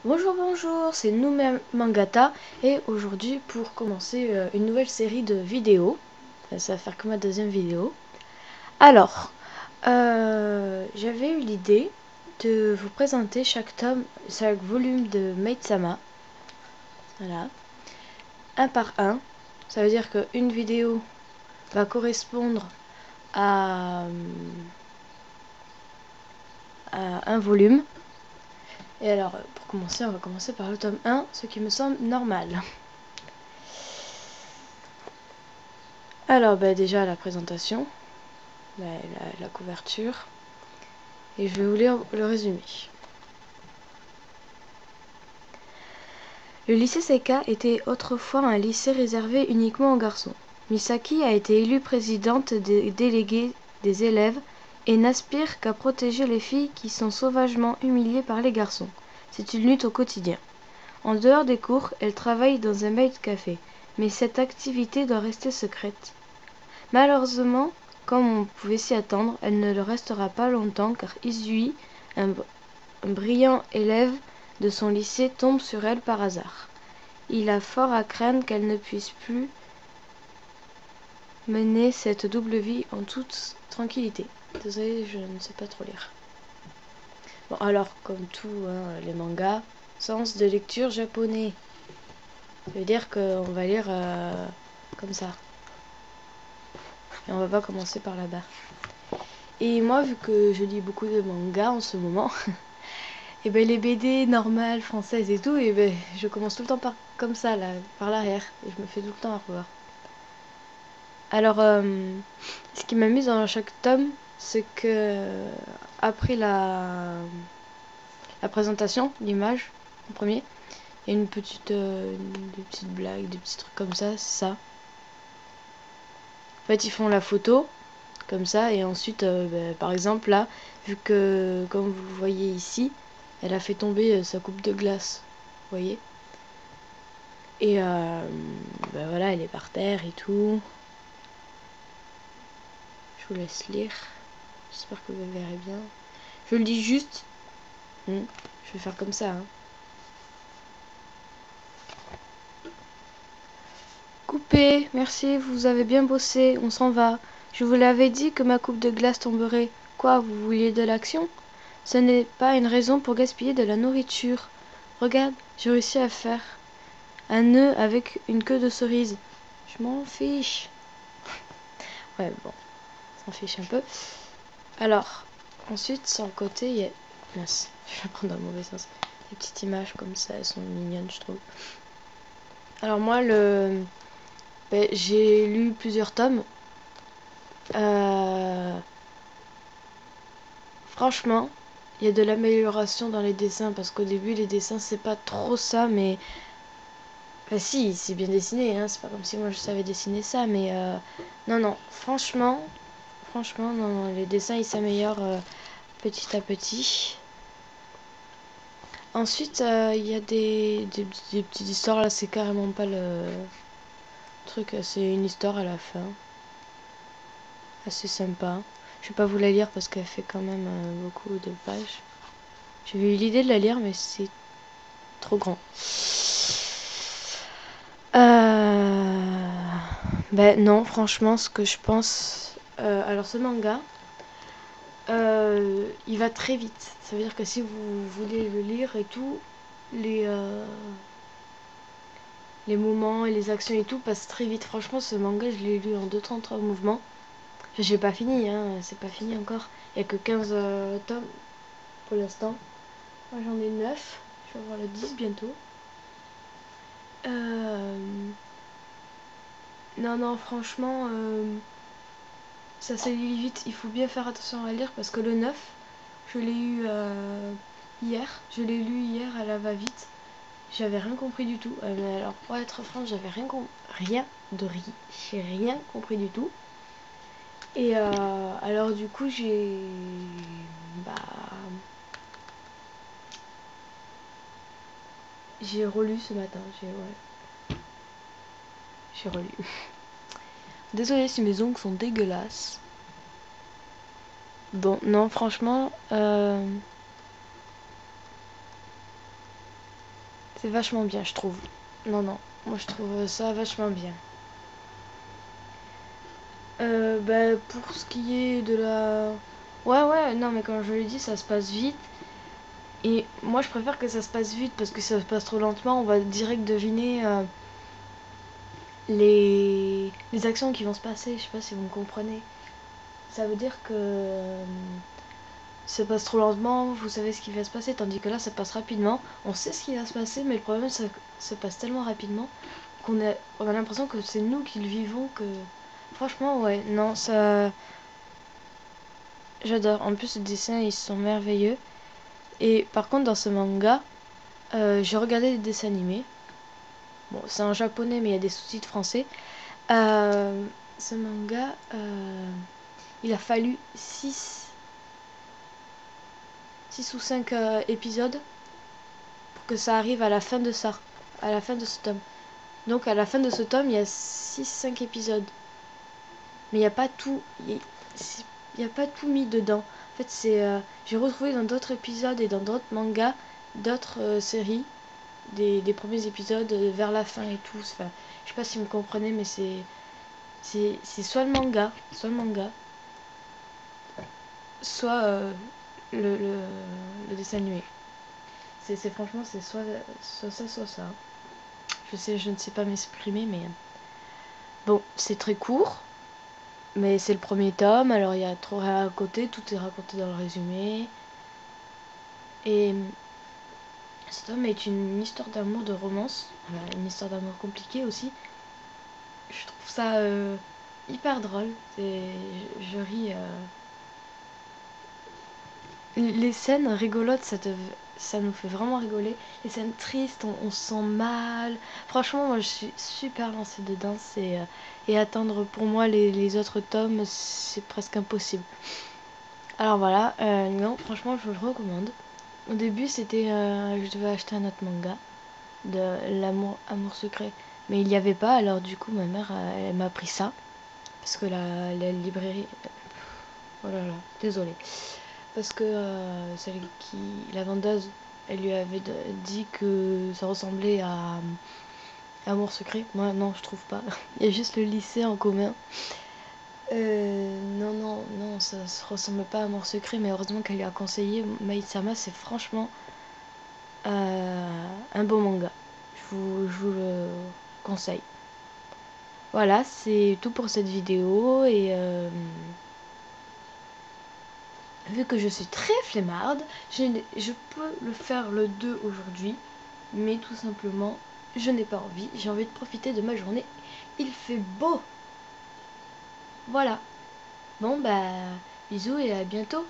Bonjour, bonjour, c'est Nume Mangata et aujourd'hui pour commencer une nouvelle série de vidéos, ça va faire que ma deuxième vidéo. Alors, j'avais eu l'idée de vous présenter chaque tome, chaque volume de Maid-sama, voilà, un par un. Ça veut dire qu'une vidéo va correspondre à un volume. Et alors, pour commencer, on va commencer par le tome 1, ce qui me semble normal. Alors, déjà la présentation, la couverture, et je vais vous lire le résumé. Le lycée Seika était autrefois un lycée réservé uniquement aux garçons. Misaki a été élue présidente des délégués des élèves et n'aspire qu'à protéger les filles qui sont sauvagement humiliées par les garçons. C'est une lutte au quotidien. En dehors des cours, elle travaille dans un maid café, mais cette activité doit rester secrète. Malheureusement, comme on pouvait s'y attendre, elle ne le restera pas longtemps car Izui, un brillant élève de son lycée, tombe sur elle par hasard. Il a fort à craindre qu'elle ne puisse plus mener cette double vie en toute tranquillité. Désolée, je ne sais pas trop lire. Bon, alors, comme tout, les mangas, sens de lecture japonais. Ça veut dire qu'on va lire comme ça. Et on va pas commencer par là-bas. Et moi, vu que je lis beaucoup de mangas en ce moment, et les BD normales, françaises et tout, et je commence tout le temps comme ça, là, par l'arrière. Et je me fais tout le temps à revoir. Alors, ce qui m'amuse dans chaque tome, c'est que après la présentation, l'image, en premier, il y a des petites blagues, des petits trucs comme ça, c'est ça. En fait, ils font la photo, comme ça, et ensuite, par exemple, là, vu que, comme vous voyez ici, elle a fait tomber sa coupe de glace, vous voyez. Et voilà, elle est par terre et tout. Je vous laisse lire. J'espère que vous verrez bien. Je le dis juste. Je vais faire comme ça. Coupé, merci, vous avez bien bossé, on s'en va. Je vous l'avais dit que ma coupe de glace tomberait. Quoi, vous vouliez de l'action? Ce n'est pas une raison pour gaspiller de la nourriture. Regarde, j'ai réussi à faire un nœud avec une queue de cerise. Je m'en fiche. Ouais, bon, s'en fiche un peu. Alors, ensuite, sur le côté, il y a... Mince, je vais prendre dans le mauvais sens. Des petites images comme ça, elles sont mignonnes, je trouve. Alors moi, j'ai lu plusieurs tomes. Franchement, il y a de l'amélioration dans les dessins, parce qu'au début, les dessins, c'est pas trop ça, mais... si, c'est bien dessiné, hein, c'est pas comme si moi je savais dessiner ça, mais non, franchement, non, les dessins, ils s'améliorent petit à petit. Ensuite, il y a des petites histoires, là, c'est carrément pas le truc, c'est une histoire à la fin. Assez sympa. Je vais pas vous la lire parce qu'elle fait quand même beaucoup de pages. J'avais eu l'idée de la lire, mais c'est trop grand. Non, franchement, ce que je pense... alors, ce manga, il va très vite. Ça veut dire que si vous voulez le lire et tout, les moments et les actions et tout passent très vite. Franchement, ce manga, je l'ai lu en 2-3 mouvements. J'ai pas fini, hein, c'est pas fini encore. Il y a que 15 tomes pour l'instant. Moi, j'en ai 9. Je vais avoir le 10 bientôt. Non, franchement, ça se lit vite. Il faut bien faire attention à lire parce que le 9, je l'ai eu hier. Je l'ai lu hier à la va-vite. J'avais rien compris du tout. Mais alors, pour être franc, j'avais j'ai rien compris du tout. Et alors, du coup, j'ai relu ce matin. J'ai relu. Désolée si mes ongles sont dégueulasses. Bon, non, franchement, C'est vachement bien, je trouve. Non, non, moi je trouve ça vachement bien. Bah, pour ce qui est de la... Ouais, non, mais comme je l'ai dit, ça se passe vite. Et moi, je préfère que ça se passe vite parce que ça se passe trop lentement. On va direct deviner les actions qui vont se passer. Je sais pas si vous me comprenez. Ça veut dire que ça passe trop lentement, vous savez ce qui va se passer. Tandis que là, ça passe rapidement. On sait ce qui va se passer, mais le problème, c'est que ça passe tellement rapidement on a l'impression que c'est nous qui le vivons. Que franchement, ouais, non, ça... J'adore. En plus, les dessins, ils sont merveilleux. Et par contre, dans ce manga, j'ai regardé des dessins animés. Bon, c'est en japonais, mais il y a des sous-titres français. Ce manga, il a fallu 6 ou 5 épisodes pour que ça arrive à la fin de ça. À la fin de ce tome. Donc, à la fin de ce tome, il y a 6-5 épisodes. Mais il n'y a pas tout... Il n'y a pas tout mis dedans. En fait, c'est... j'ai retrouvé dans d'autres épisodes et dans d'autres mangas, d'autres séries, des premiers épisodes vers la fin et tout. Enfin, je sais pas si vous me comprenez, mais c'est soit le manga, soit le dessin animé. C'est franchement, c'est soit ça, soit ça. Je ne sais pas m'exprimer, mais bon, c'est très court, mais c'est le premier tome, alors il y a trop rien à côté, tout est raconté dans le résumé. Et cet tome est une histoire d'amour, de romance, une histoire d'amour compliquée aussi. Je trouve ça hyper drôle. Je ris. Les scènes rigolotes, ça nous fait vraiment rigoler. Les scènes tristes, on se sent mal. Franchement, moi, je suis super lancée dedans. Et attendre pour moi les autres tomes, c'est presque impossible. Alors voilà, non, franchement, je vous le recommande. Au début, c'était, je devais acheter un autre manga de Amour secret, mais il n'y avait pas. Alors du coup, ma mère, elle m'a pris ça parce que la librairie, oh là là, désolée. Parce que la vendeuse, elle lui avait dit que ça ressemblait à Amour secret. Moi, non, je trouve pas. Il y a juste le lycée en commun. Non, ça se ressemble pas à Amour secret, mais heureusement qu'elle lui a conseillé. Maid-sama, c'est franchement un beau manga. Je vous le conseille. Voilà, c'est tout pour cette vidéo. Et vu que je suis très flemmarde, je peux le faire le 2 aujourd'hui, mais tout simplement, je n'ai pas envie. J'ai envie de profiter de ma journée. Il fait beau. Voilà. Bon, bah, bisous et à bientôt.